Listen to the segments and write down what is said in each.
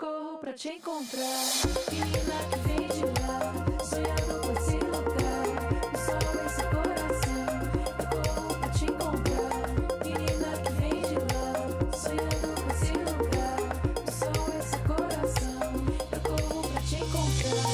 corro pra te encontrar. Menina que vem de lá, sonhando com esse lugar. O sol em seu coração, eu corro pra te encontrar. Menina que vem de lá, sonhando com esse lugar. O sol em seu coração, eu corro pra te encontrar.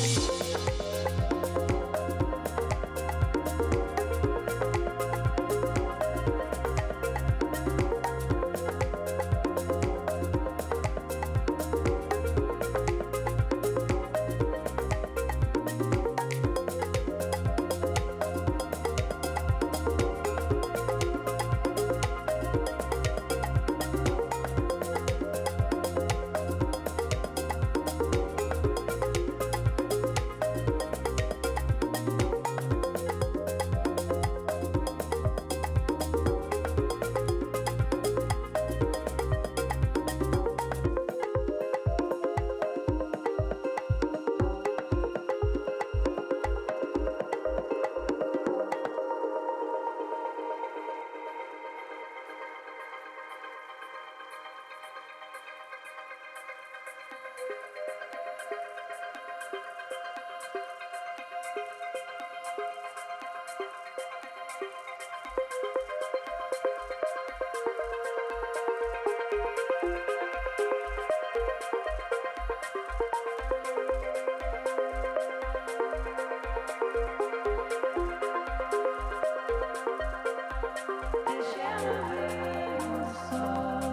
Deixa ela ver o sol,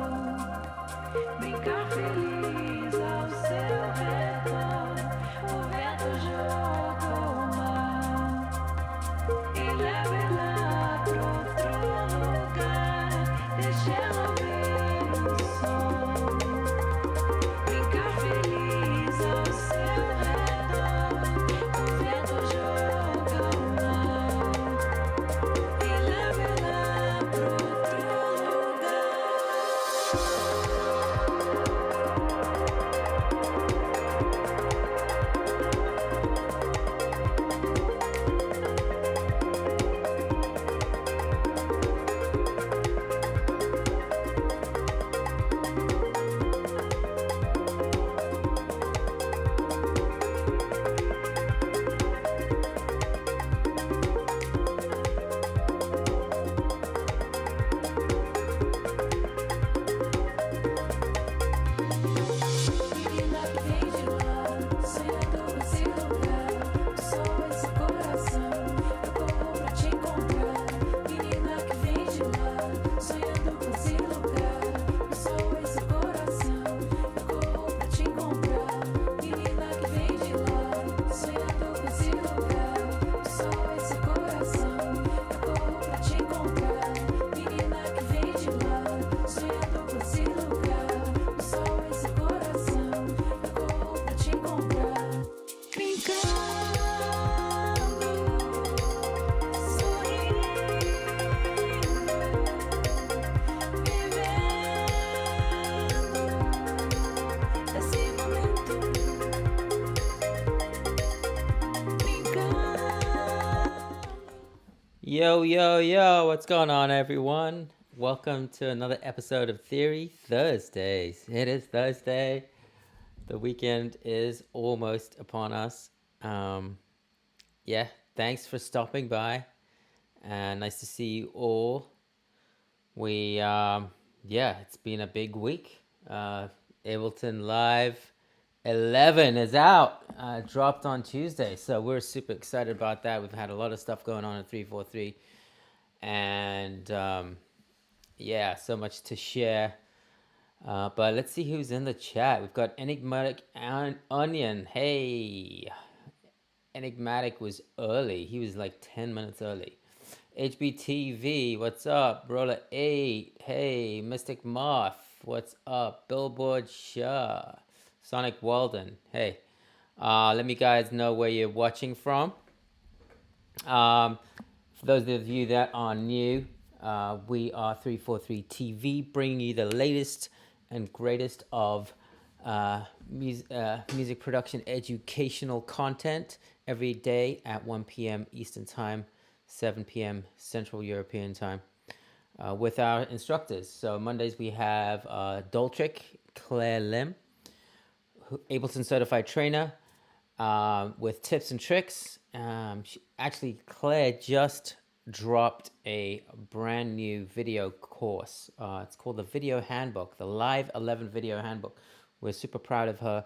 brincar feliz ao seu redor. O vento joga o mar e leva ela pra outro lugar. Deixa ela ver o sol, brincar feliz ao seu redor. O vento joga o mar e leva ela pra outro lugar. Menina que vem de lá, sonhando com esse lugar. O sol em seu coração, eu corro pra te encontrar. Menina que vem de lá, sonhando com esse lugar. O sol em seu coração, eu corro pra te encontrar. Menina que vem de lá, sonhando com esse lugar. O sol em seu coração, eu corro pra te encontrar. Menina que vem de lá, sonhando com esse lugar. O sol em seu coração, eu corro pra te encontrar. Brincando, sorrindo, vivendo esse momento. Brincando. Yo, what's going on, everyone? Welcome to another episode of Theory Thursdays. It is Thursday. The weekend is almost upon us. Thanks for stopping by. And nice to see you all. It's been a big week. Ableton Live 11 is out. Dropped on Tuesday. So we're super excited about that. We've had a lot of stuff going on at 343. And so much to share. But let's see who's in the chat. We've got Enigmatic Onion. Hey, Enigmatic was early. He was like 10 minutes early. HBTV, what's up? Roller 8. Hey, Mystic Moth, what's up? Billboard Shah. Sonic Walden. Hey, let me guys know where you're watching from. For those of you that are new, we are 343 TV, bringing you the latest and greatest of music production educational content every day at 1 p.m. Eastern Time, 7 p.m. Central European Time, with our instructors. So Mondays we have Doltrick, Claire Lim, Ableton-certified trainer with tips and tricks. Actually, Claire just dropped a brand new video course. It's called the Video Handbook, the Live 11 Video Handbook. We're super proud of her.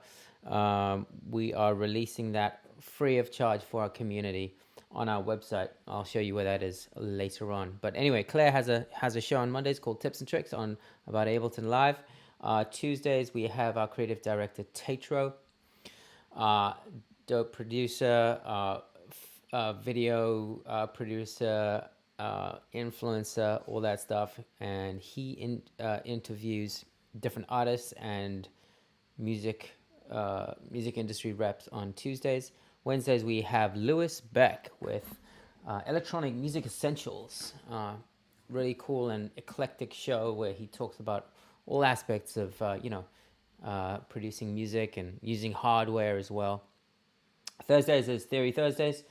We are releasing that free of charge for our community on our website. I'll show you where that is later on. But anyway, Claire has a show on Mondays called Tips and Tricks on about Ableton Live. Tuesdays we have our creative director Tatro, dope producer, video producer, influencer, all that stuff, and he interviews different artists and music industry reps on Tuesdays. Wednesdays we have Lewis Beck with Electronic Music Essentials. Really cool and eclectic show where he talks about all aspects of producing music and using hardware as well. Thursdays is Theory Thursdays,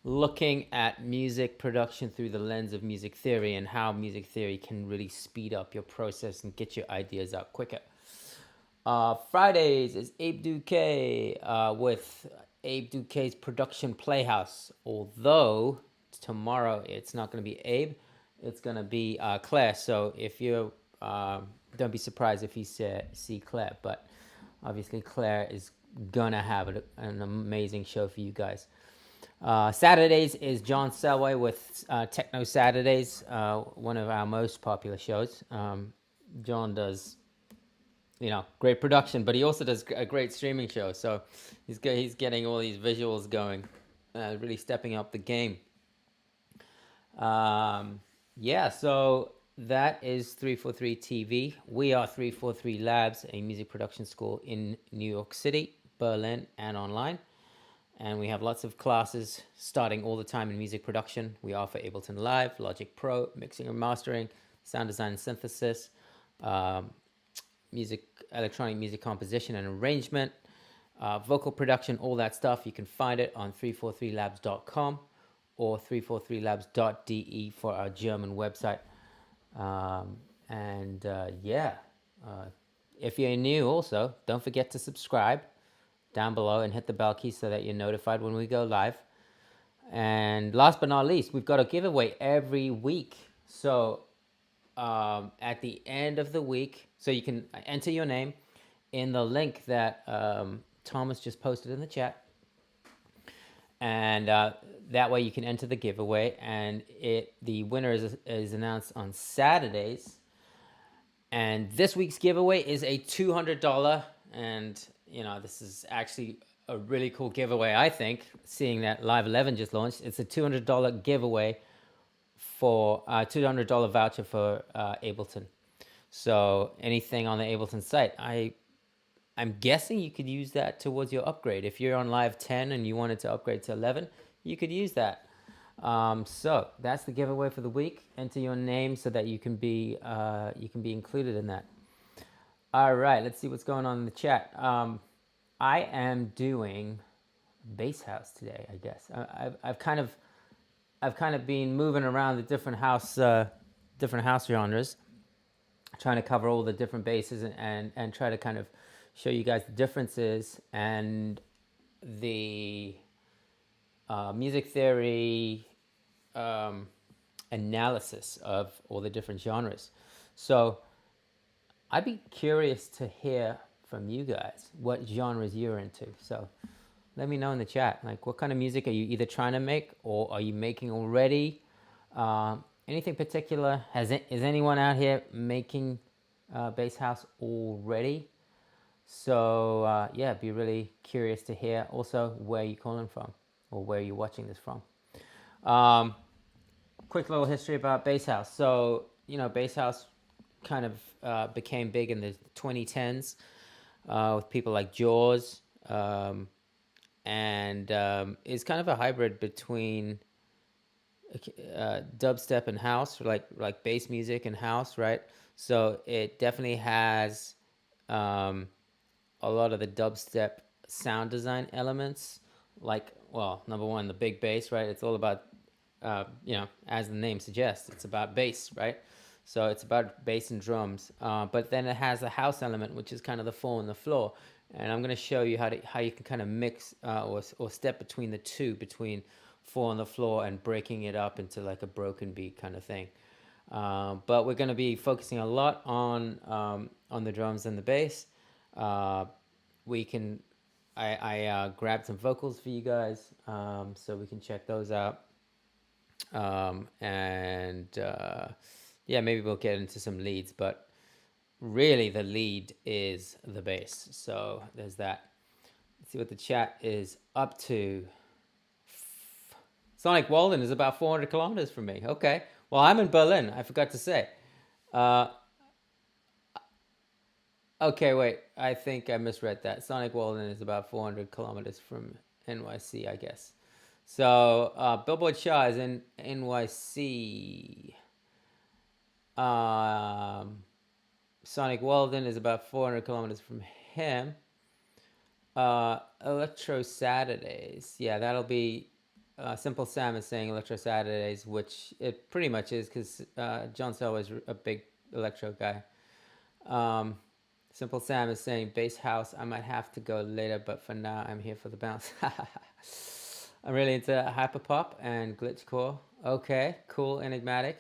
looking at music production through the lens of music theory and how music theory can really speed up your process and get your ideas out quicker. Fridays is Abe Duque with Abe Duque's Production Playhouse. Although tomorrow it's not going to be Abe, it's going to be Claire. So if you don't be surprised if you see Claire, but obviously Claire is gonna have an amazing show for you guys. Saturdays is John Selway with Techno Saturdays, one of our most popular shows. John does, great production, but he also does a great streaming show. So he's getting all these visuals going, really stepping up the game. So that is 343 TV. We are 343 Labs, a music production school in New York City, Berlin, and online. And we have lots of classes starting all the time in music production. We offer Ableton Live, Logic Pro, mixing and mastering, sound design and synthesis, electronic music composition and arrangement, vocal production, all that stuff. You can find it on 343labs.com or 343labs.de for our German website. If you're new also, don't forget to subscribe down below and hit the bell key so that you're notified when we go live. And last but not least, we've got a giveaway every week. So at the end of the week, so you can enter your name in the link that Thomas just posted in the chat. And that way you can enter the giveaway, and the winner is announced on Saturdays. And this week's giveaway is a $200, and this is actually a really cool giveaway, I think, seeing that Live 11 just launched. It's a $200 giveaway for a $200 voucher for Ableton. So anything on the Ableton site, I'm guessing you could use that towards your upgrade. If you're on Live 10 and you wanted to upgrade to 11, you could use that. So that's the giveaway for the week. Enter your name so that you can be included in that. All right, let's see what's going on in the chat. I am doing bass house today, I guess. I've kind of been moving around the different house genres, trying to cover all the different basses and try to kind of show you guys the differences and the music theory analysis of all the different genres. So I'd be curious to hear from you guys what genres you're into. So let me know in the chat, like, what kind of music are you either trying to make or are you making already? Anything particular? Is anyone out here making bass house already? So be really curious to hear also where you're calling from or where you're watching this from. Quick little history about bass house. So bass house kind of became big in the 2010s with people like Jaws, and is kind of a hybrid between dubstep and house, like bass music and house, right? So it definitely has a lot of the dubstep sound design elements, like, well, number one, the big bass, right? It's all about, as the name suggests, it's about bass, right? So it's about bass and drums. But then it has the house element, which is kind of the 4 on the floor. and I'm going to show you how you can kind of mix or step between the two, between four on the floor and breaking it up into like a broken beat kind of thing. But we're going to be focusing a lot on the drums and the bass. We can I grabbed some vocals for you guys, so we can check those out. And yeah, maybe we'll get into some leads, but really the lead is the bass. So there's that. Let's see what the chat is up to. Sonic Walden is about 400 kilometers from me. Okay. Well, I'm in Berlin. I forgot to say. Uh, okay, wait. I think I misread that. Sonic Walden is about 400 kilometers from NYC, I guess. So Billboard Shaw is in NYC. Sonic Walden is about 400 kilometers from him. Electro Saturdays. Yeah, that'll be Simple Sam is saying Electro Saturdays, which it pretty much is because John Selwa is a big electro guy. Simple Sam is saying bass house. I might have to go later, but for now I'm here for the bounce. I'm really into hyperpop and glitchcore. Okay, cool, enigmatic.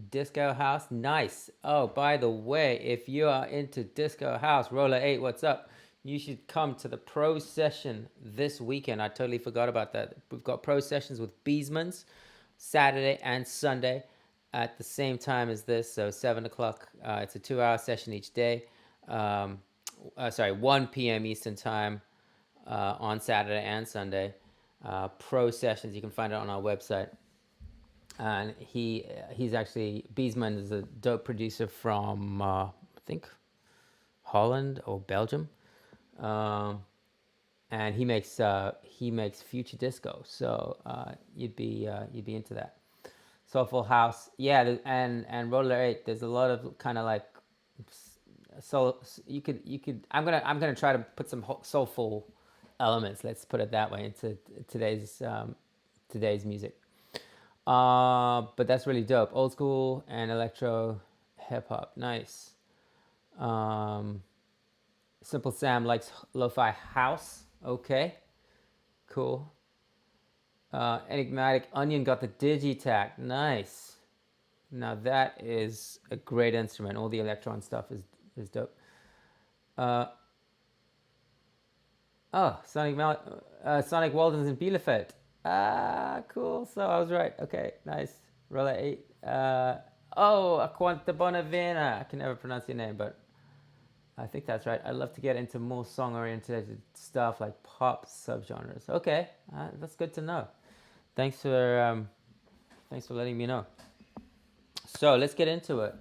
Disco house, nice. Oh, by the way, if you are into disco house, Roller 8, what's up? You should come to the pro session this weekend. I totally forgot about that. We've got pro sessions with Beesmans Saturday and Sunday at the same time as this, so 7 o'clock. It's a 2-hour session each day. 1 p.m. Eastern time on Saturday and Sunday. Pro sessions, you can find it on our website. And he's actually, Beesman is a dope producer from I think Holland or Belgium, and he makes future disco. So you'd be into that. Soulful house, yeah, and Roller 8. There's a lot of kind of like soul. You could. I'm gonna try to put some soulful elements. Let's put it that way into today's music. But that's really dope. Old school and electro hip hop. Nice. Simple Sam likes lo-fi house. Okay. Cool. Enigmatic Onion got the Digitac. Nice. Now that is a great instrument. All the electron stuff is dope. Sonic Walden's in Bielefeld. Cool. So I was right. Okay, nice. Roller 8. Aquanta Bonavena. I can never pronounce your name, but I think that's right. I'd love to get into more song-oriented stuff like pop subgenres. Okay, that's good to know. Thanks for letting me know. So let's get into it.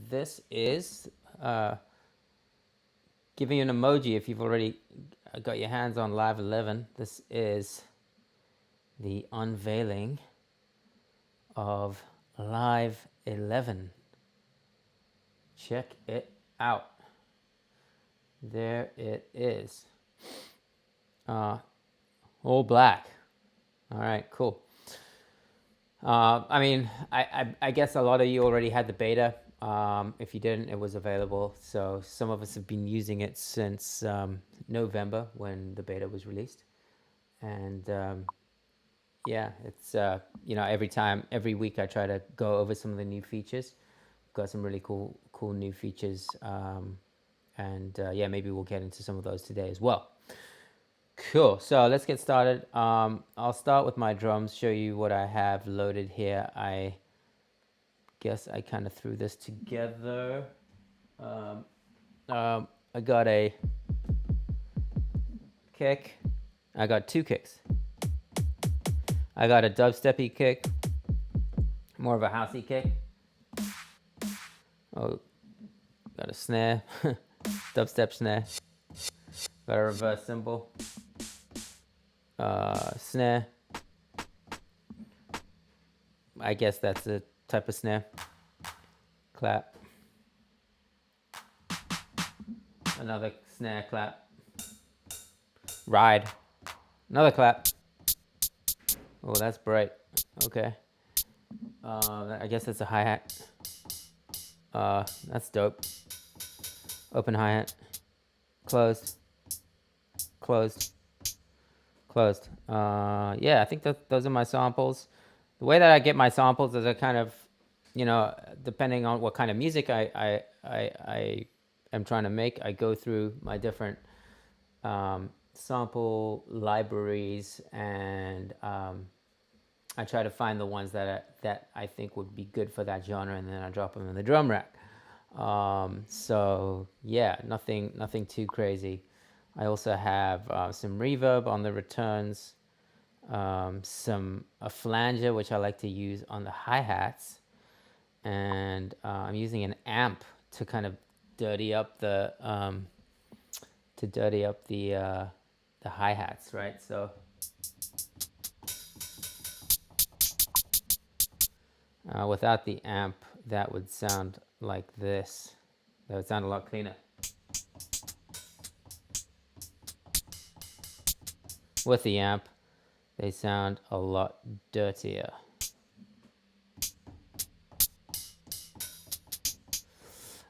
This is giving you an emoji if you've already got your hands on Live 11. This is the unveiling of Live 11. Check it out. There it is. All black. All right, cool. I mean, I guess a lot of you already had the beta. If you didn't, it was available. So some of us have been using it since November when the beta was released. And yeah, it's, every week I try to go over some of the new features. Got some really cool new features. Maybe we'll get into some of those today as well. Cool. So let's get started. I'll start with my drums, show you what I have loaded here. I guess I kind of threw this together. I got a kick. I got 2 kicks. I got a dubsteppy kick, more of a housey kick. Oh, got a snare, dubstep snare. Got a reverse cymbal, snare. I guess that's a type of snare. Clap. Another snare clap. Ride. Another clap. Oh, that's bright. Okay. I guess that's a hi-hat. That's dope. Open hi-hat, closed, closed, closed. Yeah, I think that those are my samples. The way that I get my samples is I kind of, depending on what kind of music I am trying to make, I go through my different sample libraries, and I try to find the ones that I think would be good for that genre, and then I drop them in the drum rack. So yeah, nothing too crazy. I also have some reverb on the returns, a flanger which I like to use on the hi-hats, and I'm using an amp to kind of dirty up the hi-hats, right? So without the amp, that would sound like this. That would sound a lot cleaner. With the amp, they sound a lot dirtier.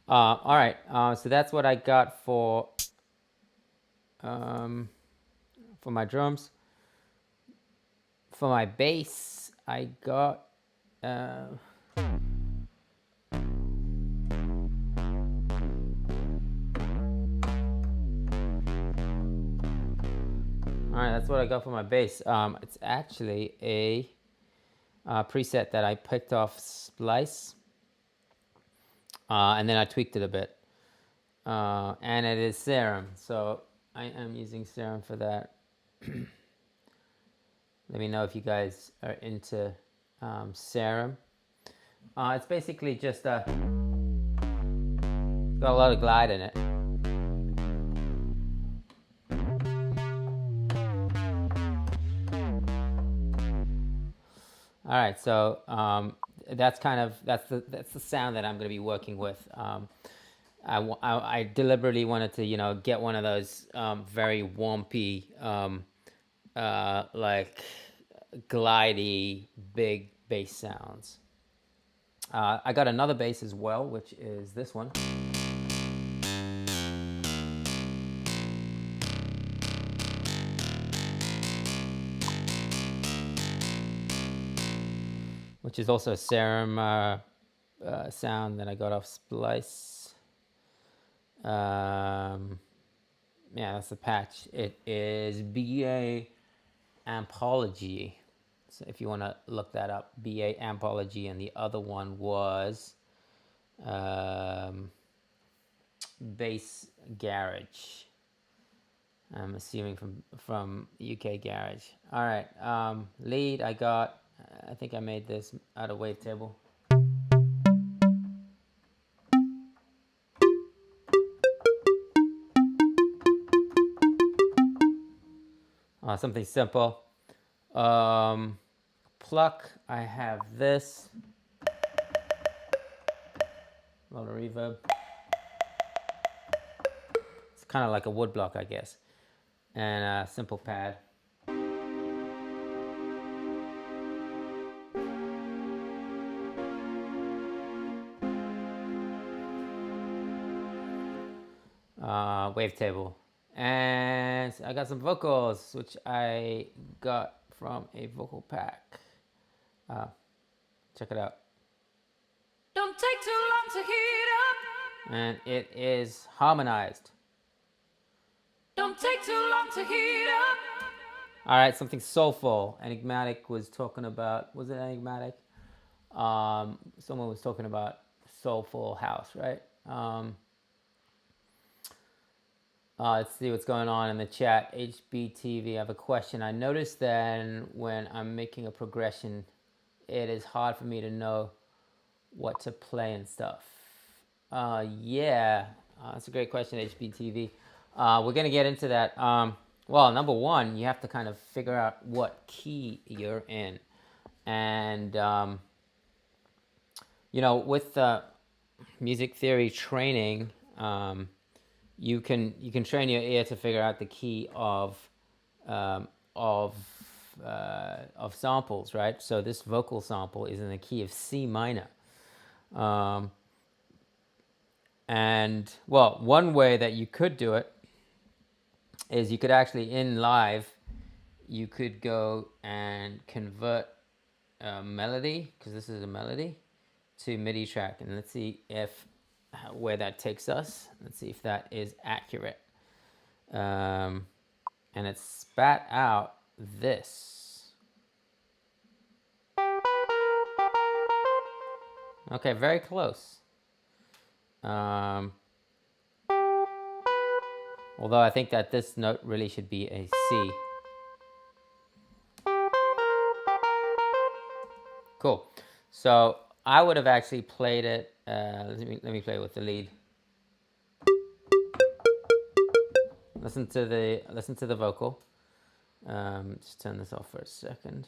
All right, so that's what I got for my drums. For my bass, I got all right, that's what I got for my bass. It's actually a preset that I picked off Splice, and then I tweaked it a bit. And it is Serum, so I am using Serum for that. Let me know if you guys are into Serum. It's basically just got a lot of glide in it. All right, so that's the sound that I'm going to be working with. I deliberately wanted to get one of those very wompy like glidey big bass sounds. I got another bass as well, which is this one. Which is also a Serum sound that I got off Splice. Yeah, that's the patch. It is BA Ampology. So if you want to look that up, BA Ampology, and the other one was Bass Garage. I'm assuming from UK Garage. All right, lead I got. I think I made this out of wavetable. Something simple. Pluck, I have this. A lot of reverb. It's kind of like a wood block, I guess. And a simple pad. Wavetable. And I got some vocals, which I got from a vocal pack. Check it out. Don't take too long to heat up. And it is harmonized. Don't take too long to heat up. All right, something soulful. Enigmatic was talking about, was it Enigmatic? Someone was talking about soulful house, right? Let's see what's going on in the chat. HBTV, I have a question. I noticed that when I'm making a progression, it is hard for me to know what to play and stuff. Yeah, that's a great question, HBTV. We're going to get into that. Well, number one, you have to kind of figure out what key you're in. And, with music theory training, you can train your ear to figure out the key of samples, right? So this vocal sample is in the key of C minor. And well, one way that you could do it is you could actually in live, you could go and convert a melody, because this is a melody, to MIDI track. And let's see if where that takes us. Let's see if that is accurate. And it spat out this. Okay, very close. Although I think that this note really should be a C. Cool. So I would have actually played it. Let me play with the lead. Listen to the vocal. Just turn this off for a second.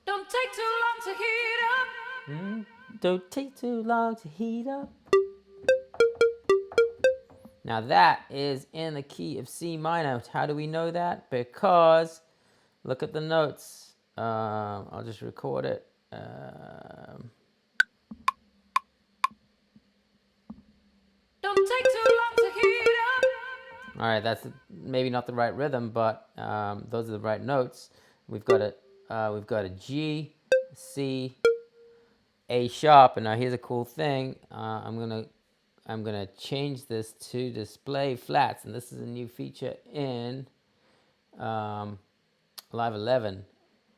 Don't take too long to heat up. Don't take too long to heat up. Now that is in the key of C minor. How do we know that? Because look at the notes. I'll just record it. Don't take too long to heat up. All right, that's maybe not the right rhythm, but those are the right notes. We've got a G, C, A sharp, and now here's a cool thing. I'm gonna change this to display flats, and this is a new feature in Live 11.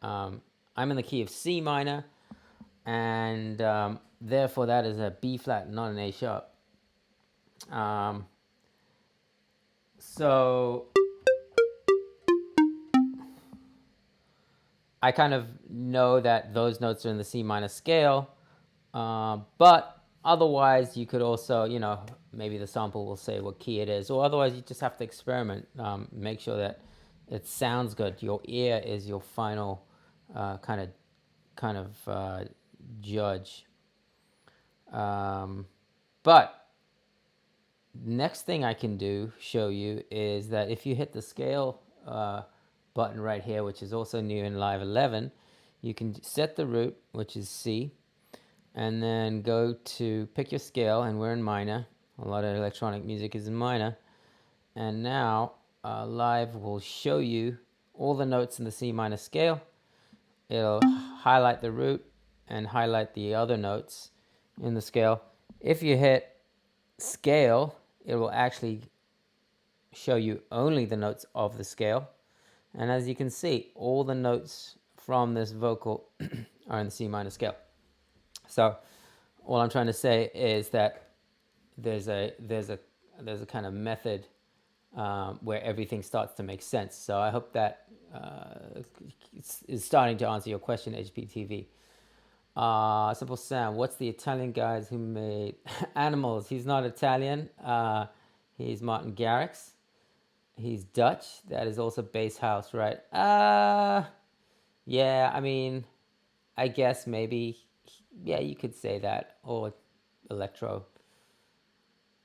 I'm in the key of C minor, and therefore that is a B flat, not an A sharp. So I kind of know that those notes are in the C minor scale, but otherwise you could also, maybe the sample will say what key it is, or otherwise you just have to experiment. Make sure that it sounds good. Your ear is your final kind of judge. But next thing I can show you is that if you hit the scale button right here, which is also new in Live 11, you can set the root, which is C, and then go to pick your scale, and we're in minor. A lot of electronic music is in minor. And now Live will show you all the notes in the C minor scale. It'll highlight the root and highlight the other notes in the scale. If you hit scale, it will actually show you only the notes of the scale. And as you can see, all the notes from this vocal are in the C minor scale. So all I'm trying to say is that there's a kind of method where everything starts to make sense. So I hope that is starting to answer your question, HPTV. Simple Sam, what's the Italian guys who made Animals? He's not Italian. He's Martin Garrix. He's Dutch. That is also bass house, right? Yeah, I mean, I guess maybe, yeah, you could say that, or electro.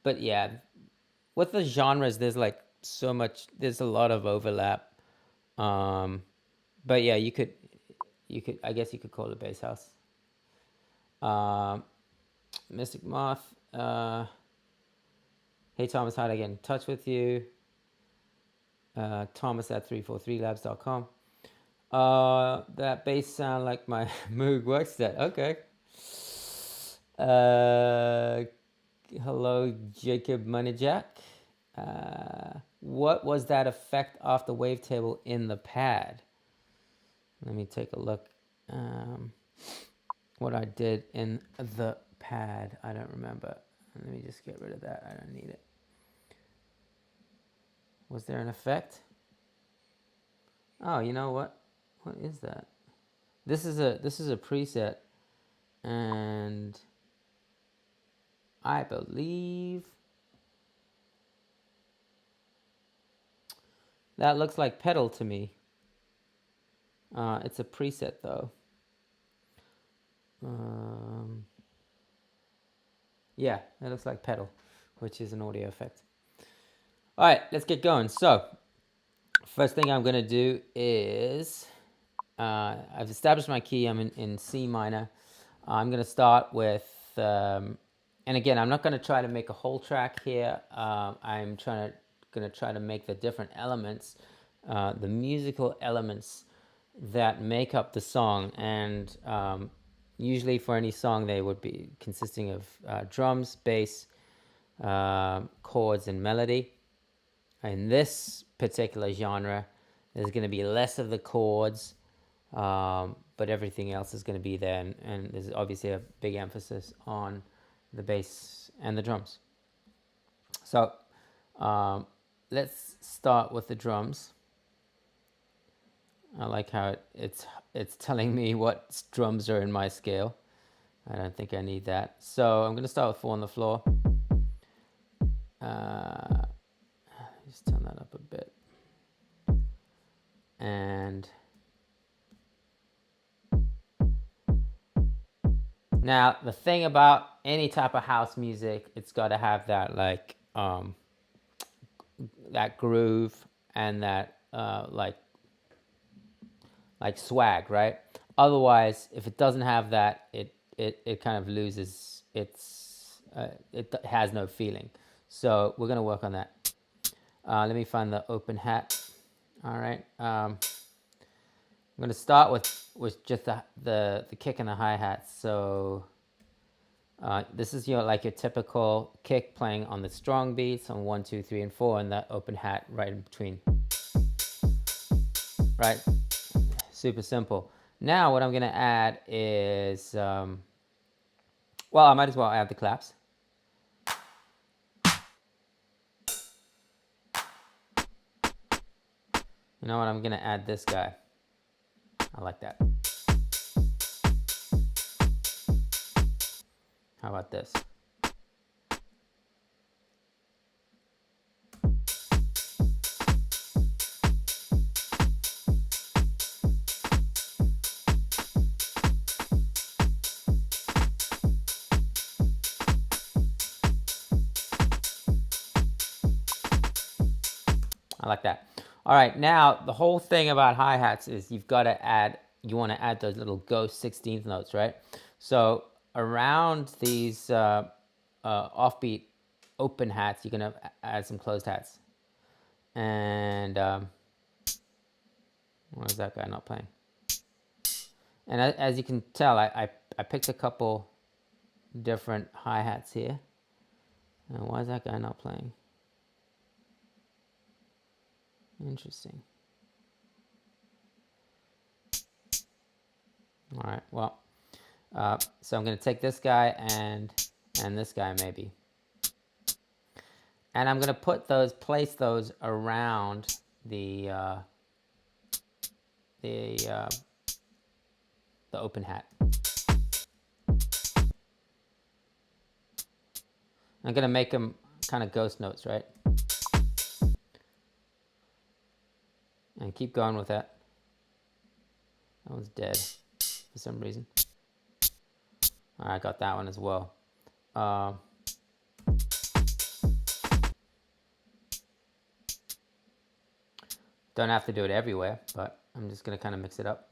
But yeah, with the genres, there's like there's a lot of overlap. But yeah, you could, I guess you could call it bass house. Mystic Moth. Hey Thomas, how to get in touch with you? Thomas at 343labs.com. That bass sound like my Moog workset. Okay. Hello, Jacob Moneyjack. What was that effect off the wavetable in the pad? Let me take a look. What I did in the pad, I don't remember. Let me just get rid of that. I don't need it. Was there an effect? Oh, you know what? What is that? This is a preset, and I believe that looks like pedal to me. It's a preset though. Yeah, it looks like pedal, which is an audio effect. All right, let's get going. So, first thing I'm going to do is, I've established my key. I'm in C minor. I'm going to start with and again, I'm not going to try to make a whole track here. I'm going to try to make the different elements, the musical elements that make up the song. And usually for any song, they would be consisting of drums, bass, chords, and melody. In this particular genre, there's going to be less of the chords, but everything else is going to be there. And there's obviously a big emphasis on the bass and the drums. So let's start with the drums. I like how it's telling me what drums are in my scale. I don't think I need that. So I'm going to start with 4 on the floor. Just turn that up a bit. And now the thing about any type of house music, it's got to have that like that groove and that like swag, right? Otherwise, if it doesn't have that, it kind of loses its it has no feeling. So we're gonna work on that. Let me find the open hat. All right. I'm gonna start with just the kick and the hi-hats. So this is your typical kick playing on the strong beats on 1, 2, 3, and 4, and that open hat right in between. Right, super simple. Now what I'm gonna add is, well, I might as well add the claps. You know what? I'm gonna add this guy. I like that. How about this? I like that. All right, now the whole thing about hi-hats is you want to add those little ghost 16th notes, right? So around these offbeat open hats, you're going to add some closed hats. And why is that guy not playing? And as you can tell, I picked a couple different hi-hats here. And why is that guy not playing? Interesting. All right, well, so I'm going to take this guy and this guy maybe. And I'm going to place those around the open hat. I'm going to make them kind of ghost notes, right? And keep going with that. That one's dead for some reason. All right, I got that one as well. Don't have to do it everywhere, but I'm just going to kind of mix it up.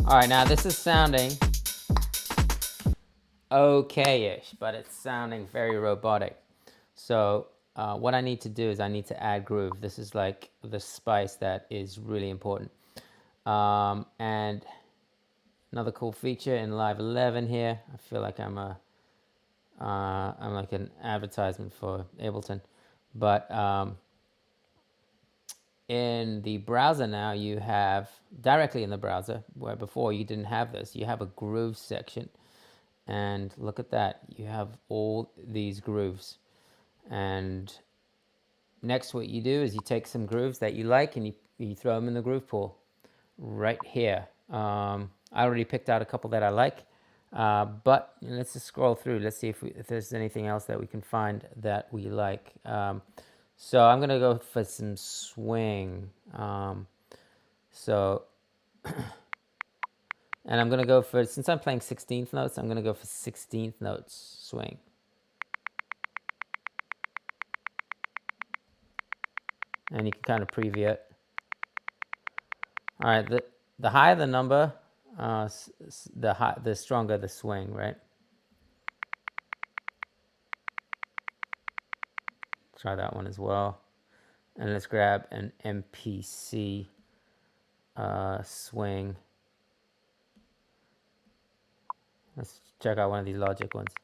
All right, now this is sounding okay-ish, but it's sounding very robotic. So what I need to do is I need to add groove. This is like the spice that is really important. And another cool feature in Live 11 here, I feel like I'm like an advertisement for Ableton, but in the browser now you have, directly in the browser, where before you didn't have this, you have a groove section. And look at that, you have all these grooves. And next what you do is you take some grooves that you like and you throw them in the groove pool right here. I already picked out a couple that I like, but let's just scroll through. Let's see if there's anything else that we can find that we like. So I'm gonna go for some swing. And I'm gonna go for, since I'm playing 16th notes, I'm gonna go for 16th notes swing. And you can kind of preview it. All right, the higher the number, the stronger the swing, right? Try that one as well. And let's grab an MPC swing. Let's check out one of these Logic ones.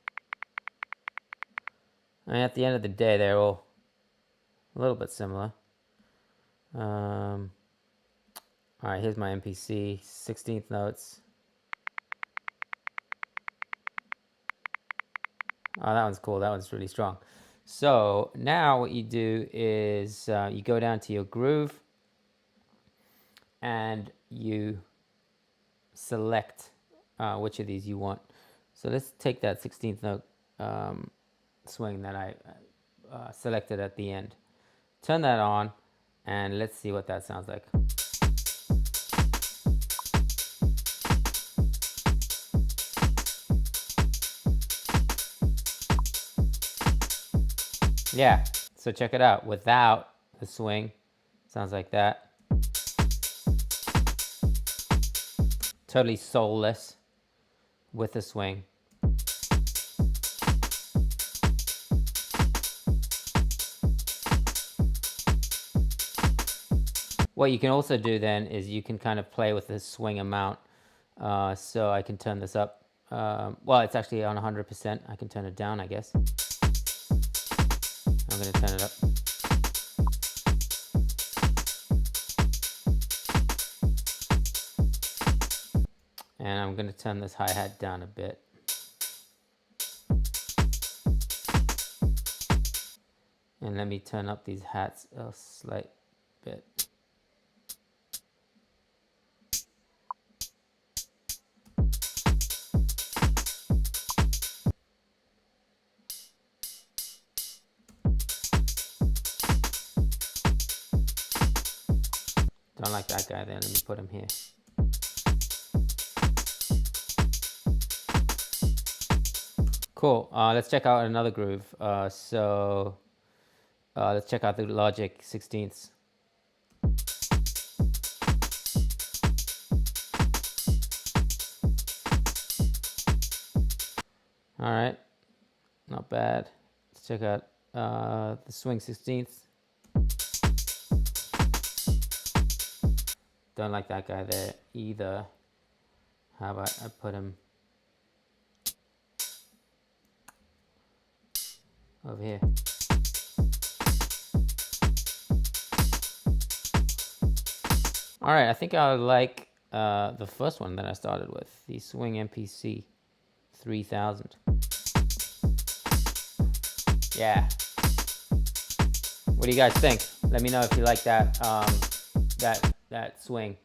I mean, at the end of the day, they're all a little bit similar. All right, here's my MPC, 16th notes. Oh, that one's cool. That one's really strong. So now what you do is you go down to your groove and you select which of these you want. So let's take that 16th note swing that I selected at the end. Turn that on and let's see what that sounds like. Yeah, so check it out. Without the swing, sounds like that. Totally soulless with the swing. What you can also do then is you can kind of play with the swing amount. So I can turn this up. Well, it's actually on 100%. I can turn it down, I guess. I'm going to turn it up. And I'm going to turn this hi-hat down a bit. And let me turn up these hats a slight bit. Don't like that guy there. Let me put him here. Cool. Let's check out another groove. Let's check out the Logic 16ths. All right, not bad. Let's check out the Swing 16ths. Don't like that guy there either. How about I put him over here. All right, I think I like the first one that I started with, the Swing MPC 3000. Yeah. What do you guys think? Let me know if you like that that swing.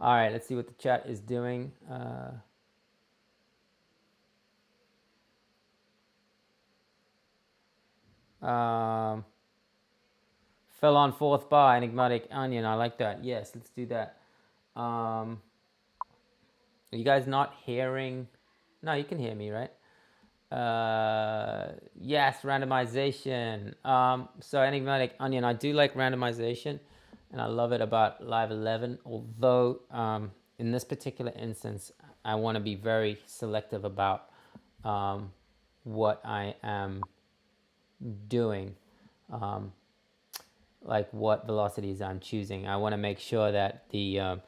All right, let's see what the chat is doing. Fell on fourth bar, Enigmatic Onion. I like that. Yes, let's do that. Are you guys not hearing? No, you can hear me, right? Yes, randomization. So Enigmatic Onion, I do like randomization, and I love it about Live 11. Although in this particular instance, I want to be very selective about what I am doing, like what velocities I'm choosing. I want to make sure that the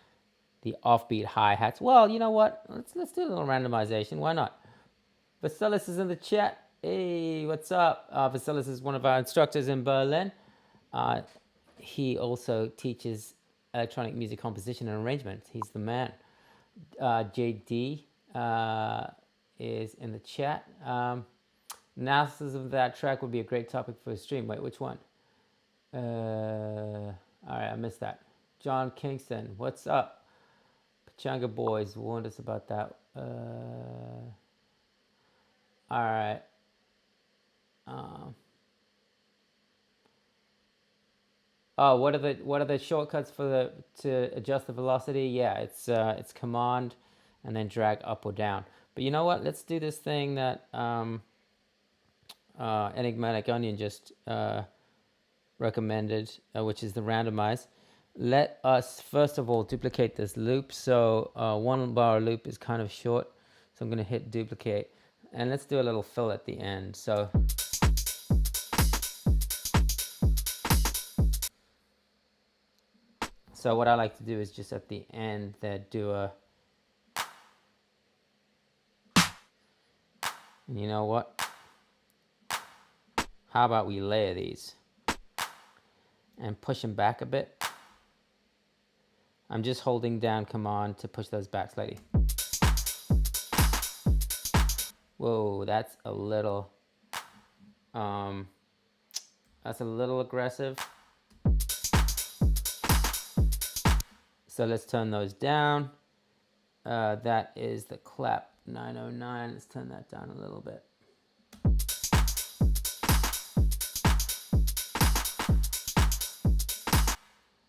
offbeat hi-hats. Well, you know what? Let's do a little randomization. Why not? Vasilis is in the chat. Hey, what's up? Vasilis is one of our instructors in Berlin. He also teaches electronic music composition and arrangement. He's the man. JD is in the chat. Analysis of that track would be a great topic for a stream. Wait, which one? All right, I missed that. John Kingston, what's up? Pachanga Boys warned us about that. All right. Oh, what are the shortcuts for to adjust the velocity? Yeah, it's command and then drag up or down. But you know what? Let's do this thing that Enigmatic Onion just recommended, which is the randomize. Let us first of all duplicate this loop. So 1 bar loop is kind of short, so I'm going to hit duplicate, and let's do a little fill at the end. So what I like to do is just at the end there do a, and you know what, how about we layer these and push them back a bit. I'm just holding down command to push those back slightly. Whoa, that's a little aggressive. So let's turn those down. That is the clap 909. Let's turn that down a little bit.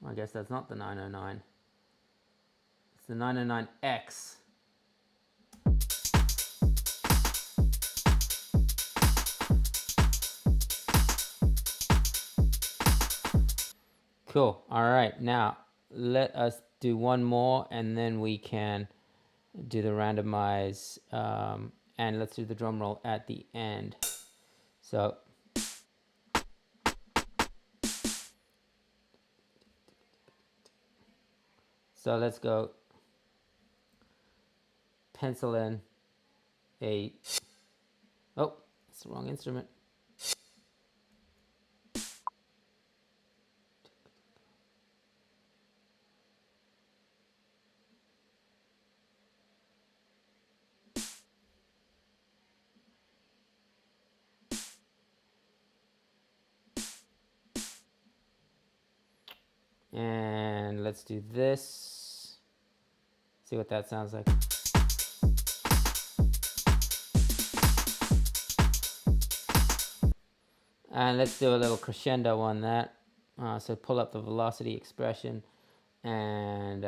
I guess that's not the 909. It's the 909X. Cool. All right. Now let us do one more, and then we can do the randomize, and let's do the drum roll at the end. So let's go pencil in a, oh, it's the wrong instrument. And let's do this. See what that sounds like. And let's do a little crescendo on that. So pull up the velocity expression and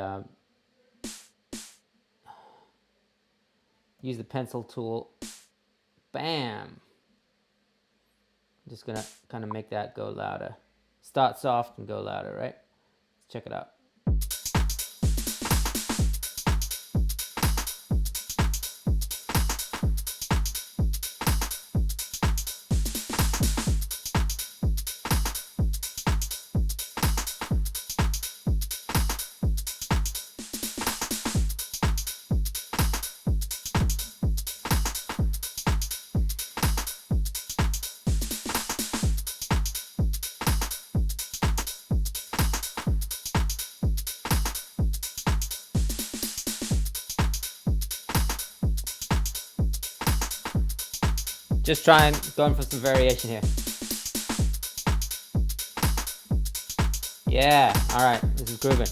use the pencil tool. Bam! I'm just gonna kind of make that go louder. Start soft and go louder, right? Let's check it out. Just trying, going for some variation here. Yeah, all right, this is grooving.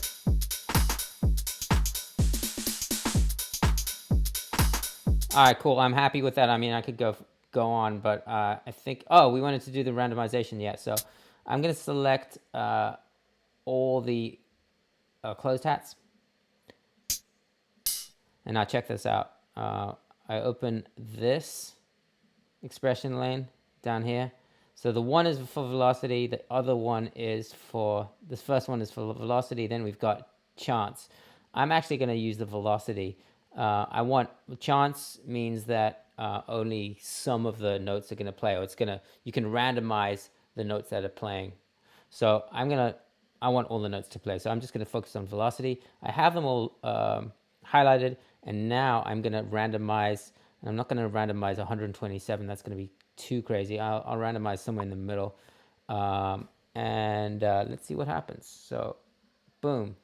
All right, cool. I'm happy with that. I mean, I could go on, but I think, oh, we wanted to do the randomization yet. So I'm going to select all the closed hats. And now check this out. I open this expression lane down here. So the one is for velocity, the other one is for, this first one is for velocity, then we've got chance. I'm actually going to use the velocity. I want, chance means that only some of the notes are going to play, or it's going to, you can randomize the notes that are playing. So I want all the notes to play. So I'm just going to focus on velocity. I have them all highlighted, and now I'm going to randomize. And I'm not going to randomize 127. That's going to be too crazy. I'll randomize somewhere in the middle. And let's see what happens. So, boom.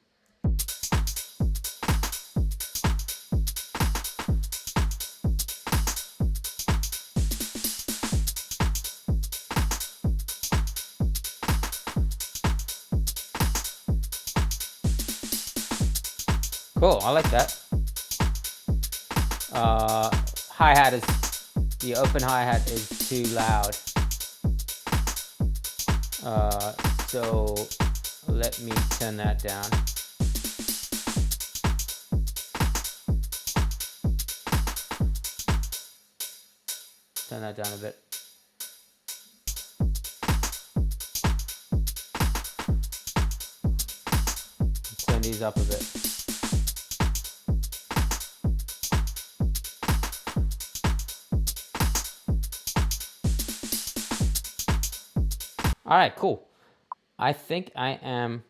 Cool, I like that. Hi-hat is, the open hi-hat is too loud. So let me turn that down. Turn that down a bit. these up a bit. All right, cool. I think I am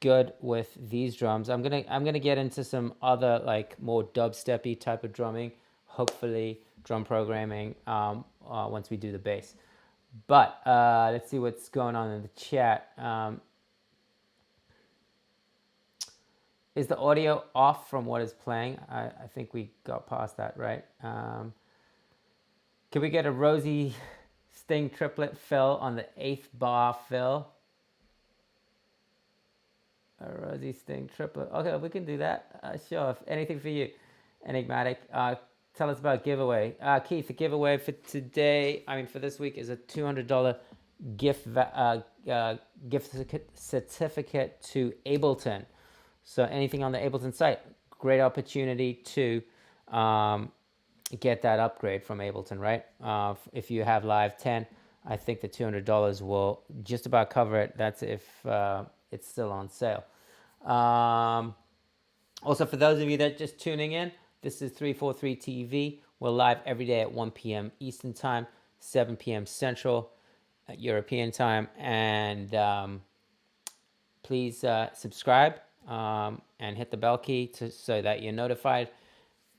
good with these drums. I'm gonna get into some other like more dubsteppy type of drumming, hopefully drum programming once we do the bass. But let's see what's going on in the chat. Is the audio off from what is playing? I think we got past that, right? Can we get a Rosie Sting triplet fill on the 8th bar fill? A Rosie Sting triplet. Okay, we can do that. Sure. If anything for you, Enigmatic. Tell us about giveaway. Keith, the giveaway for today, for this week, is a $200 gift certificate to Ableton. So anything on the Ableton site, great opportunity to get that upgrade from Ableton, right? If you have Live 10, I think the $200 will just about cover it. That's if it's still on sale. Also, for those of you that are just tuning in, this is 343 TV. We're live every day at 1 p.m. Eastern Time, 7 p.m. Central European Time. And please subscribe and hit the bell key so that you're notified.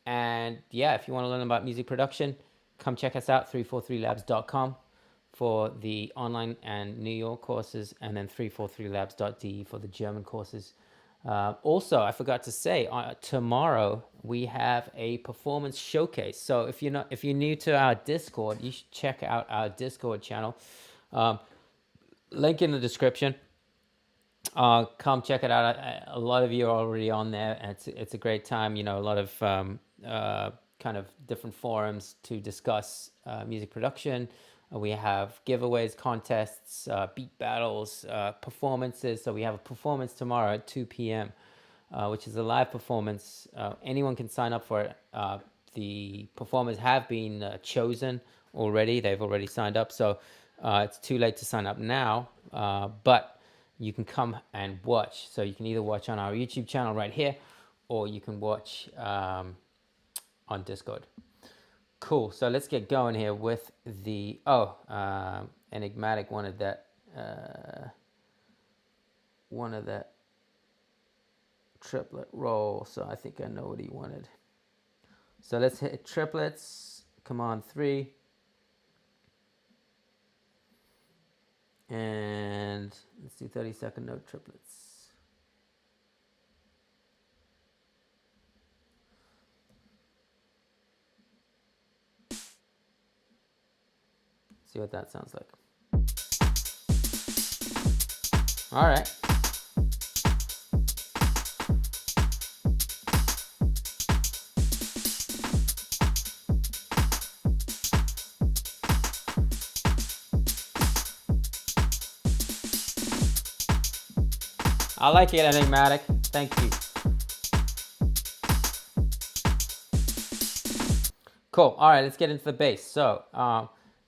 And yeah, if you want to learn about music production, come check us out, 343labs.com for the online and New York courses, and then 343labs.de for the German courses. Also, I forgot to say, tomorrow we have a performance showcase. So if you're new to our Discord, you should check out our Discord channel. Link in the description. Come check it out. A lot of you are already on there, and it's a great time. A lot of kind of different forums to discuss music production. We have giveaways, contests, beat battles, performances. So we have a performance tomorrow at 2 p.m., which is a live performance. Anyone can sign up for it. The performers have been chosen already. They've already signed up. So it's too late to sign up now, but you can come and watch. So you can either watch on our YouTube channel right here, or you can watch on Discord. Cool. So let's get going here with the Enigmatic wanted that triplet roll. So I think I know what he wanted. So let's hit triplets. Come on, 3. And let's do 30-second note triplets. See what that sounds like. All right. I like it, Enigmatic. Thank you. Cool. All right, let's get into the bass. So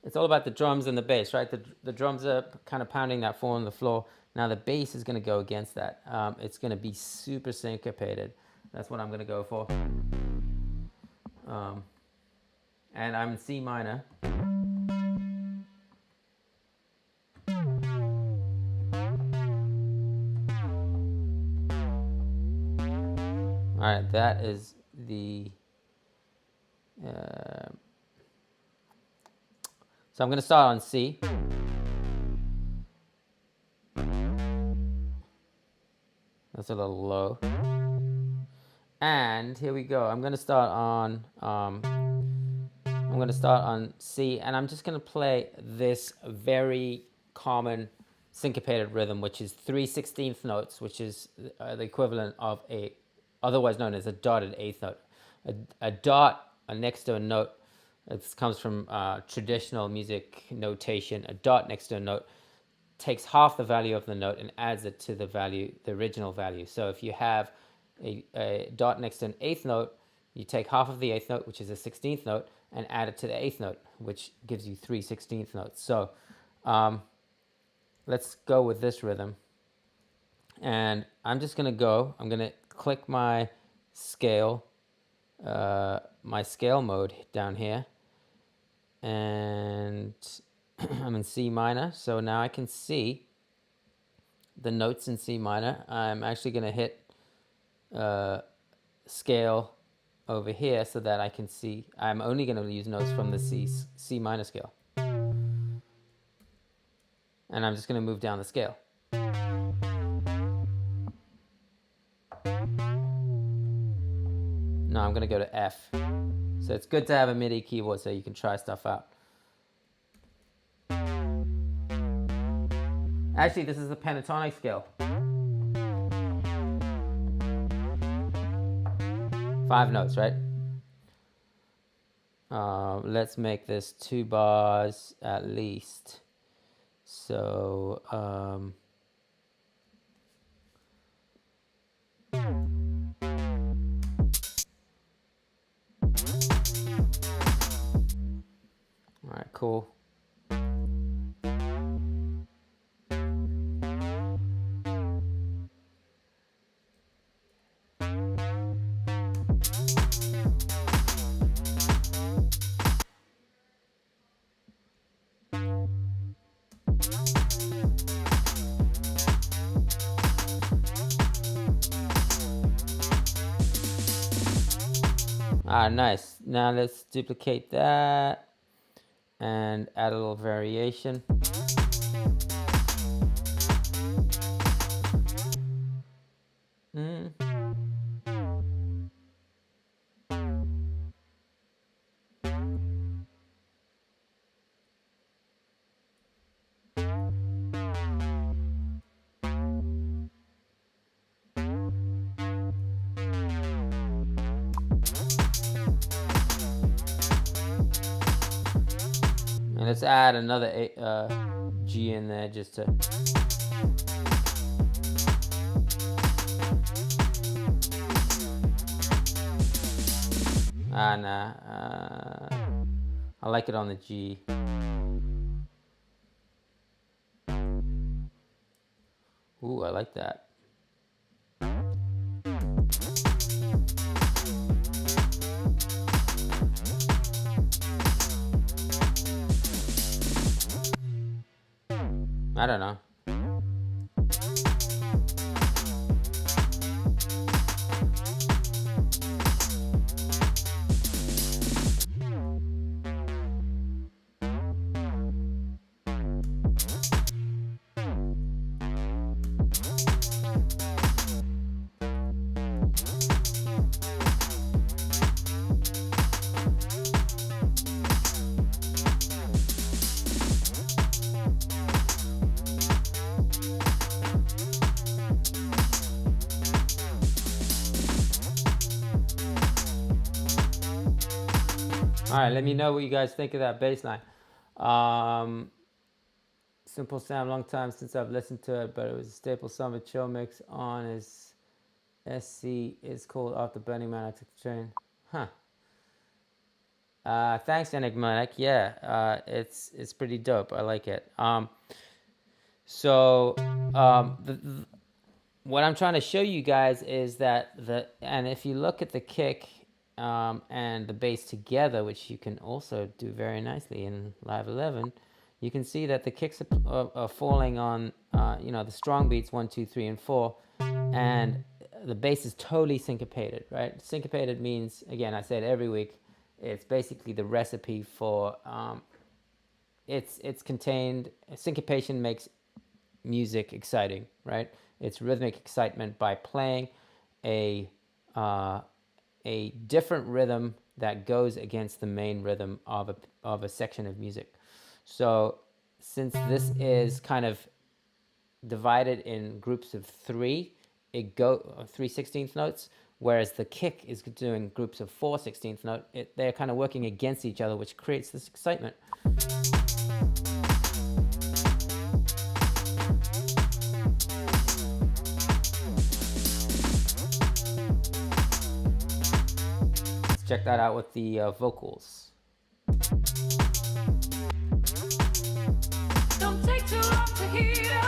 it's all about the drums and the bass, right? The drums are kind of pounding that 4 on the floor. Now the bass is going to go against that. It's going to be super syncopated. That's what I'm going to go for. And I'm in C minor. All right, that is the... so I'm going to start on C. That's a little low. And here we go. I'm going to start on C, and I'm just going to play this very common syncopated rhythm, which is 3/16 notes, which is the equivalent of a, otherwise known as a dotted 8th note. A dot next to a note. It comes from traditional music notation. A dot next to a note takes half the value of the note and adds it to the original value. So if you have a dot next to an 8th note, you take half of the 8th note, which is a 16th note, and add it to the 8th note, which gives you 3/16 notes. So let's go with this rhythm. And I'm just gonna go, I'm gonna click my scale, my scale mode down here, and I'm in C minor. So now I can see the notes in C minor. I'm actually gonna hit scale over here so that I can see. I'm only gonna use notes from the C minor scale. And I'm just gonna move down the scale. Now I'm gonna go to F. So it's good to have a MIDI keyboard so you can try stuff out. Actually, this is the pentatonic scale. 5 notes, right? Let's make this 2 bars at least. So, all right, cool. Ah, nice. Now let's duplicate that and add a little variation. And let's add another G in there just to... nah. I like it on the G. Ooh, I like that. I don't know. All right, let me know what you guys think of that bass line. Simple sound, long time since I've listened to it, but it was a staple summer chill mix on his SC is called After Burning Man. I took the train. Huh. Thanks, Enigmatic. Yeah, it's pretty dope. I like it. What I'm trying to show you guys is that and if you look at the kick and the bass together, which you can also do very nicely in Live 11, you can see that the kicks are falling on the strong beats 1, 2, 3, and 4, and the bass is totally syncopated, right? Syncopated means, again, I say it every week, it's basically the recipe for it's contained. Syncopation makes music exciting, right? It's rhythmic excitement by playing a different rhythm that goes against the main rhythm of a section of music. So since this is kind of divided in groups of 3, it go 3/16 notes, whereas the kick is doing groups of 4/16 note. They're kind of working against each other, which creates this excitement. Let's check that out with the vocals. Don't take too long to hear.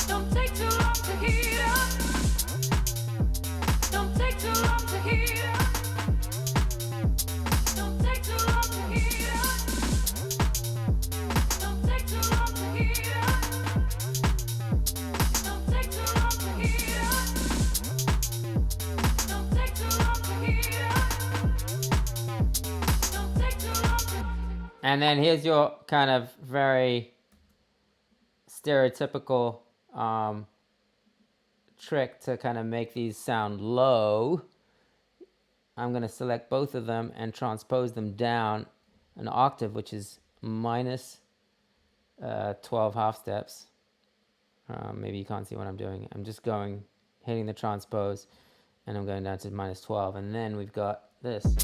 Don't take And then here's your kind of very stereotypical trick to kind of make these sound low. I'm going to select both of them and transpose them down an octave, which is minus 12 half steps. Maybe you can't see what I'm doing. I'm just going, hitting the transpose, and I'm going down to minus 12. And then we've got this.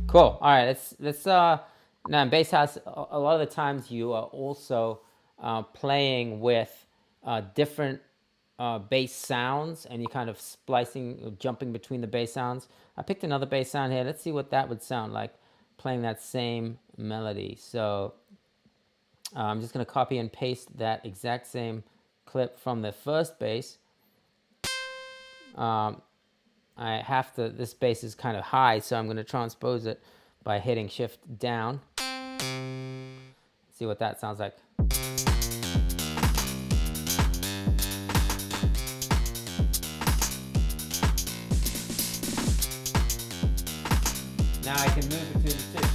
Cool. All right. Let's now in bass house. A lot of the times you are also playing with different bass sounds, and you kind of splicing, jumping between the bass sounds. I picked another bass sound here. Let's see what that would sound like playing that same melody. So I'm just going to copy and paste that exact same clip from the first bass. I have to, this bass is kind of high, so I'm going to transpose it by hitting shift down. See what that sounds like. Now I can move between the two.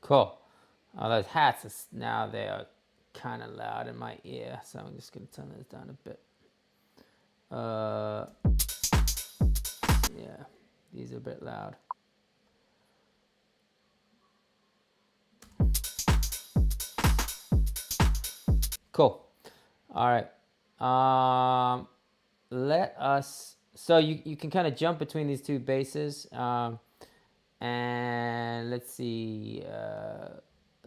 Cool. Those hats, now they are kind of loud in my ear, so I'm just going to turn this down a bit. Yeah, these are a bit loud. Cool. All right. Let us, so you can kind of jump between these two basses. And let's see,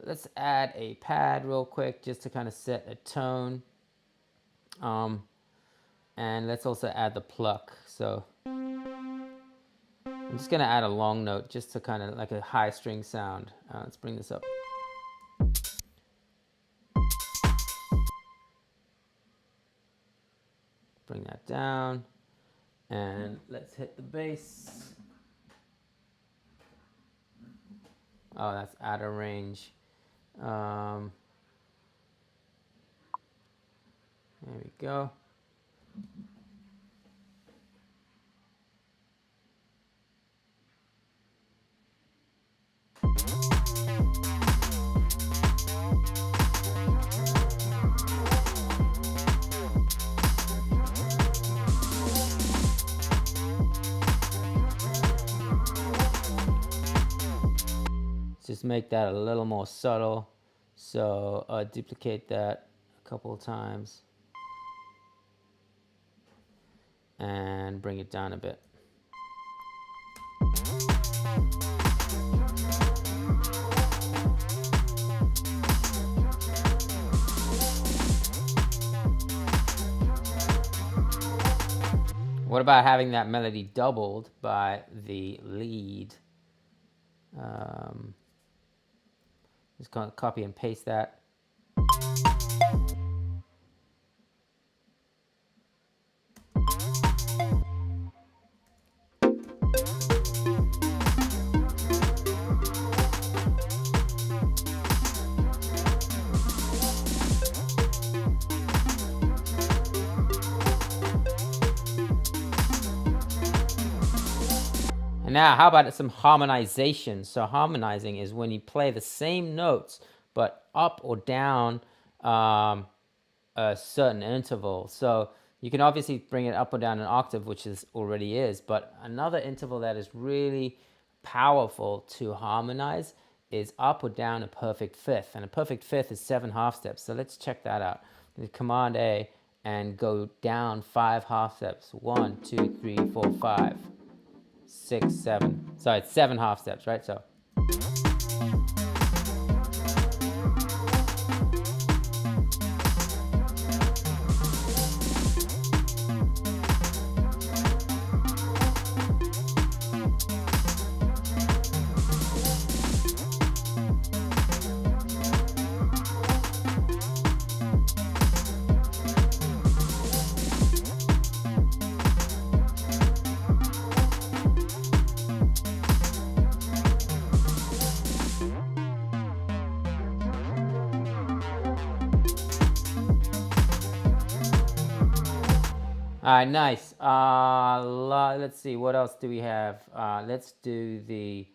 let's add a pad real quick just to kind of set a tone. And let's also add the pluck. So I'm just gonna add a long note just to kind of like a high string sound. Let's bring this up. Bring that down, and let's hit the bass. Oh, that's out of range. There we go. Just make that a little more subtle. So duplicate that a couple of times and bring it down a bit. What about having that melody doubled by the lead? Just gonna copy and paste that. And now, how about some harmonization? So harmonizing is when you play the same notes, but up or down a certain interval. So you can obviously bring it up or down an octave, which is already is, but another interval that is really powerful to harmonize is up or down a perfect fifth. And a perfect fifth is 7 half steps. So let's check that out. the Command A, and go down 5 half steps. 1, 2, 3, 4, 5, 6, 7. Sorry, it's 7 half steps, right? So. All right, nice. Let's see, what else do we have? Let's do the,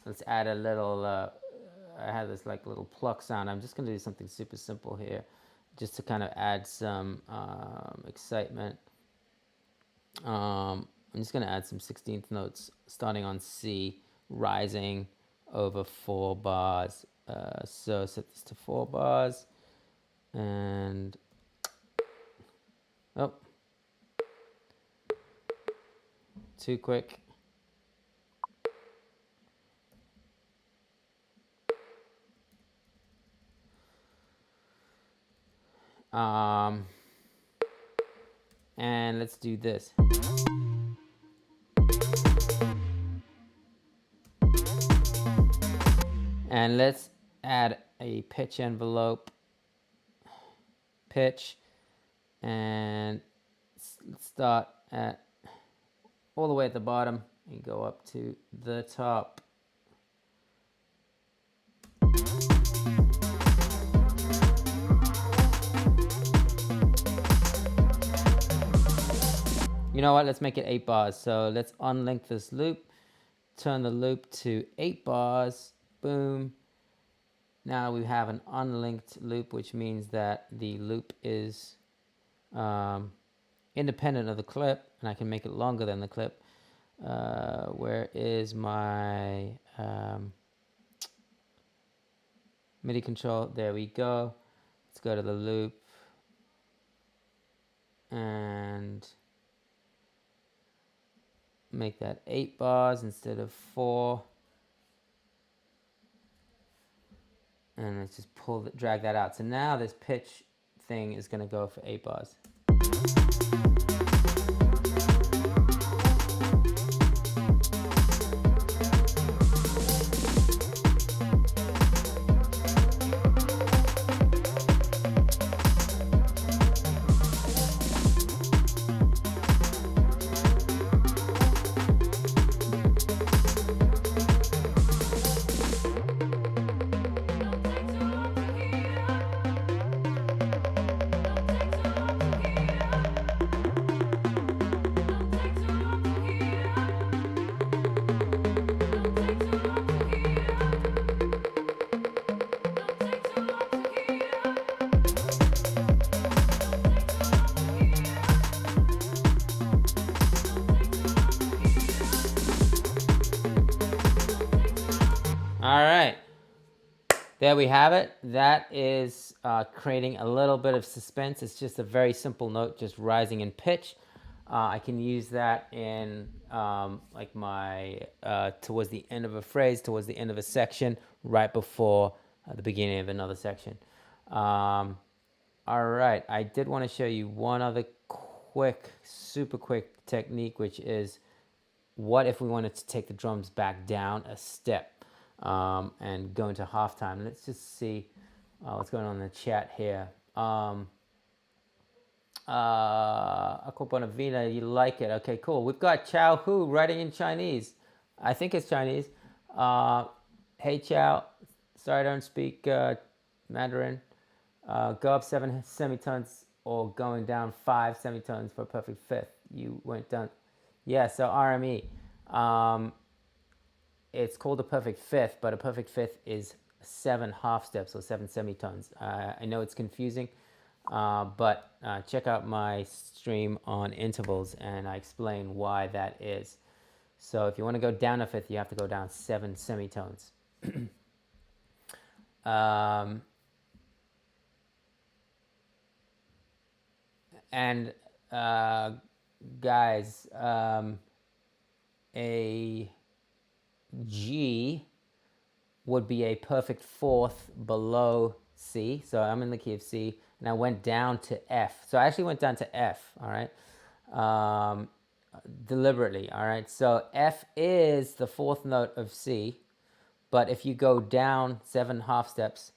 let's add a little, I have this like little pluck sound. I'm just gonna do something super simple here, just to kind of add some excitement. I'm just gonna add some 16th notes starting on C, rising over 4 bars. So set this to 4 bars, and oh, too quick. And let's do this. And let's add a pitch envelope, pitch, and start at all the way at the bottom and go up to the top. You know what, let's make it 8 bars. So let's unlink this loop, turn the loop to 8 bars, boom. Now we have an unlinked loop, which means that the loop is independent of the clip, and I can make it longer than the clip. Where is my MIDI control? There we go. Let's go to the loop and make that 8 bars instead of 4. And let's just drag that out. So now this pitch thing is going to go for 8 bars. All right, there we have it. That is creating a little bit of suspense. It's just a very simple note, just rising in pitch. I can use that in like my, towards the end of a phrase, towards the end of a section, right before the beginning of another section. All right, I did want to show you one other quick, super quick technique, which is what if we wanted to take the drums back down a step and go into halftime. Let's just see what's going on in the chat here. Akopana you like it? Okay, cool. We've got Chow Hu writing in Chinese. I think it's Chinese. Hey Chow, sorry I don't speak Mandarin. Go up 7 semitones or going down 5 semitones for a perfect fifth. You went down. Yeah, so RME. It's called a perfect fifth, but a perfect fifth is 7 half steps or 7 semitones. I know it's confusing, but check out my stream on intervals and I explain why that is. So if you want to go down a fifth, you have to go down 7 semitones. And uh, guys, a G would be a perfect fourth below C. So I'm in the key of C, and I went down to F. So I actually went down to F, all right, deliberately, all right. So F is the fourth note of C, but if you go down 7 half steps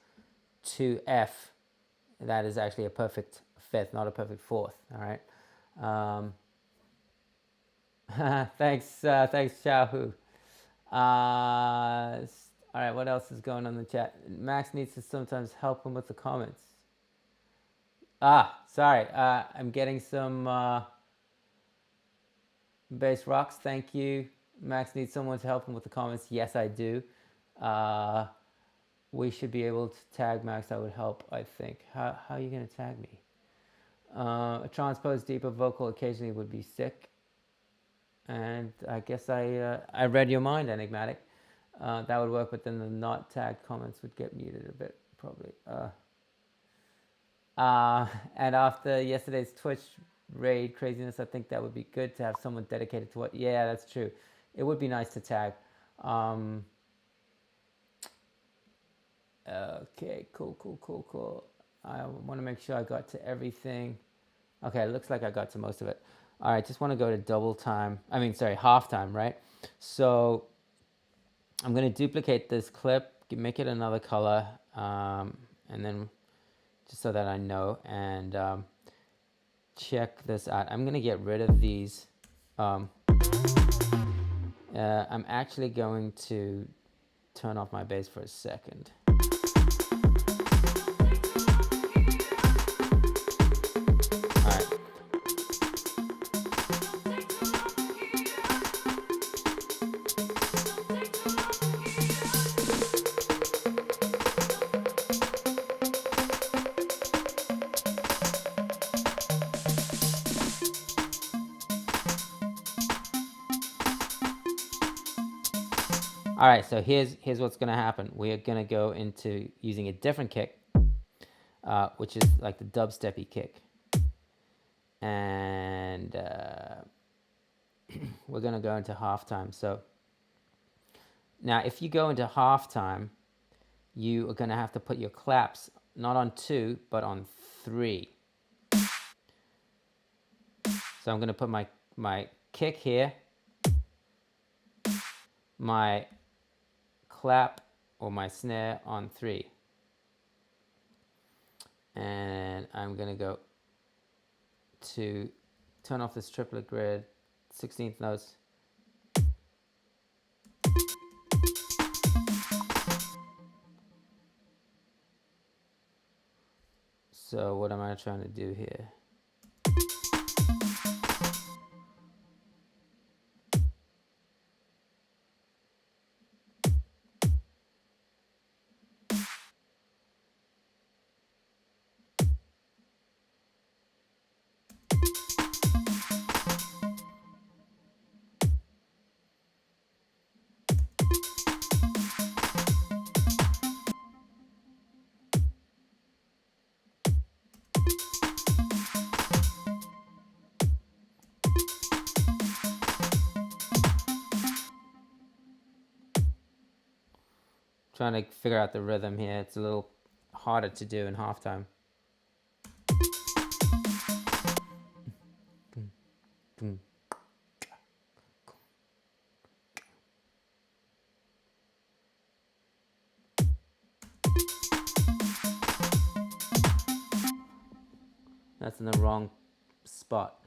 to F, that is actually a perfect fifth, not a perfect fourth, all right. Thanks, Xiaohu. All right, what else is going on in the chat? Max needs to sometimes help him with the comments. Sorry. I'm getting some bass rocks. Thank you. Max needs someone to help him with the comments. Yes, I do. Uh, we should be able to tag Max. That would help, I think. How are you going to tag me? A transposed deeper vocal occasionally would be sick. And I guess I read your mind, Enigmatic. That would work, but then the not tagged comments would get muted a bit, probably. And after yesterday's Twitch raid craziness, I think that would be good to have someone dedicated to what. Yeah, that's true. It would be nice to tag. Okay, cool. I want to make sure I got to everything. Okay, it looks like I got to most of it. All right, just want to go to double time. Half time, right? So I'm going to duplicate this clip, make it another color, and then just so that I know, and check this out. I'm going to get rid of these. I'm actually going to turn off my bass for a second. All right. All right, so here's what's going to happen. We're going to go into using a different kick, which is like the dubsteppy kick. And we're going to go into halftime. So now if you go into halftime, you are going to have to put your claps not on 2, but on 3. So I'm going to put my kick here, my clap or my snare on 3. And I'm going to go to turn off this triplet grid, 16th notes. So what am I trying to do here? Trying to figure out the rhythm here. It's a little harder to do in halftime. That's in the wrong spot.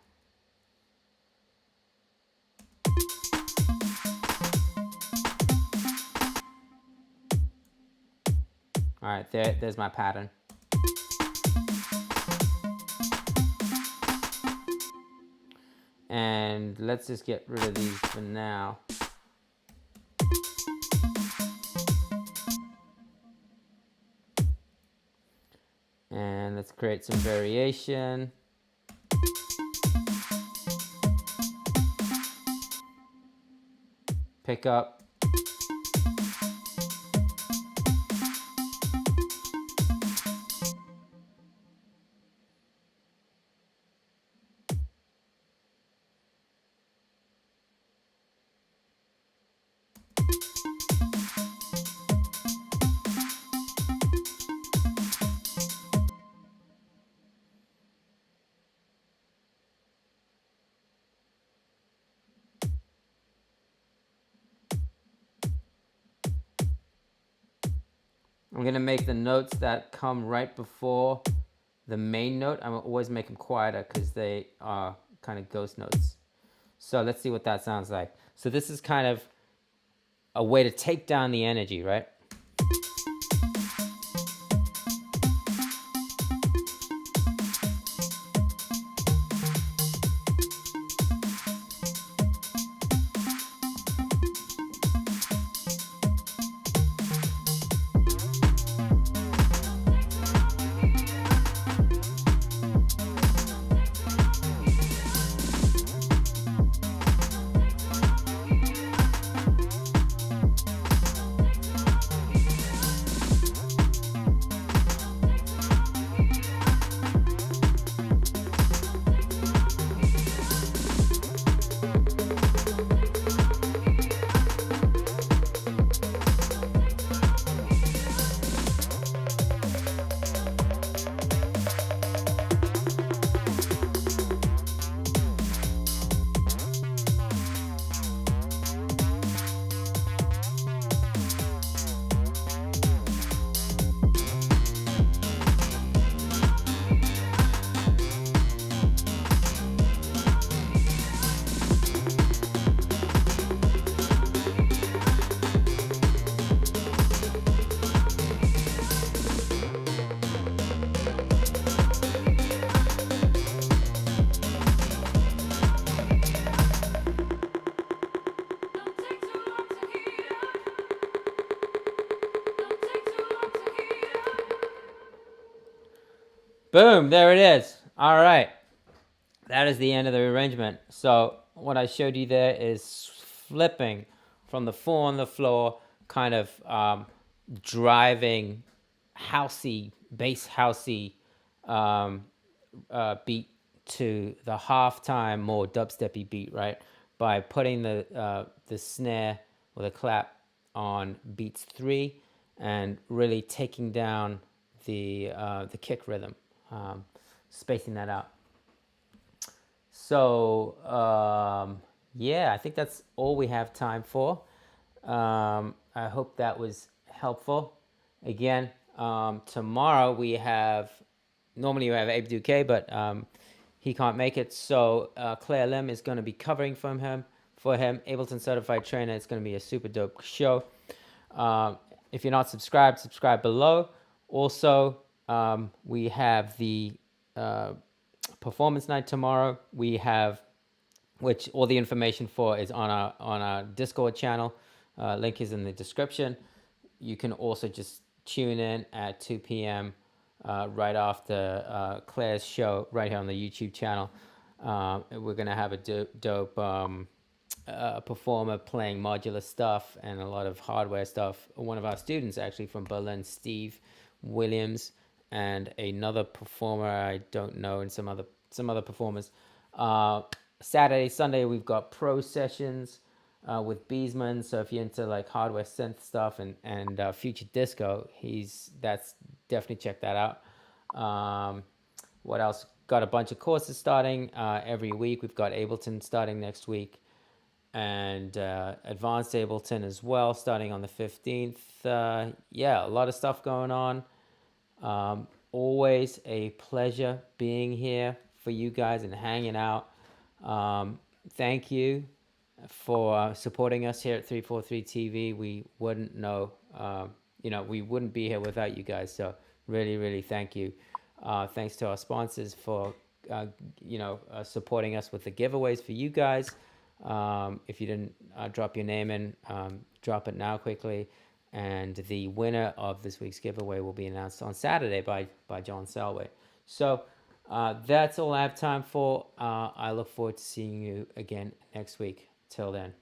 All right, there's my pattern. And let's just get rid of these for now. And let's create some variation. Pick up. I'm gonna make the notes that come right before the main note. I always make them quieter because they are kind of ghost notes. So let's see what that sounds like. So this is kind of a way to take down the energy, right? Don't take too long to hear. Don't take too long to hear. Boom, there it is. All right. That is the end of the arrangement. So what I showed you there is flipping from the 4 on the floor, kind of driving housey, bass housey beat to the halftime, more dubsteppy beat, right? By putting the snare or the clap on beats 3 and really taking down the kick rhythm, spacing that out. So yeah, I think that's all we have time for. I hope that was helpful. Again, tomorrow we have, normally we have Abe Duque, but he can't make it. So Claire Lim is going to be covering for him. Ableton-Certified trainer. It's going to be a super dope show. If you're not subscribed, subscribe below. Also, we have the performance night tomorrow. We have, which all the information for is on our Discord channel. Link is in the description. You can also just tune in at 2 p.m. Right after Claire's show right here on the YouTube channel. We're gonna have a dope performer playing modular stuff and a lot of hardware stuff. One of our students actually from Berlin, Steve Williams, and another performer I don't know, and some other performers. Saturday, Sunday we've got pro sessions with Beesman. So if you're into like hardware synth stuff and future disco, that's definitely check that out. What else? Got a bunch of courses starting every week. We've got Ableton starting next week, and advanced Ableton as well starting on the 15th. Yeah, a lot of stuff going on. Always a pleasure being here for you guys and hanging out. Thank you for supporting us here at 343 TV. We wouldn't know, we wouldn't be here without you guys. So really, really thank you. Thanks to our sponsors for, supporting us with the giveaways for you guys. If you didn't drop your name in, drop it now quickly. And the winner of this week's giveaway will be announced on Saturday by John Selway. So that's all I have time for. I look forward to seeing you again next week. Till then.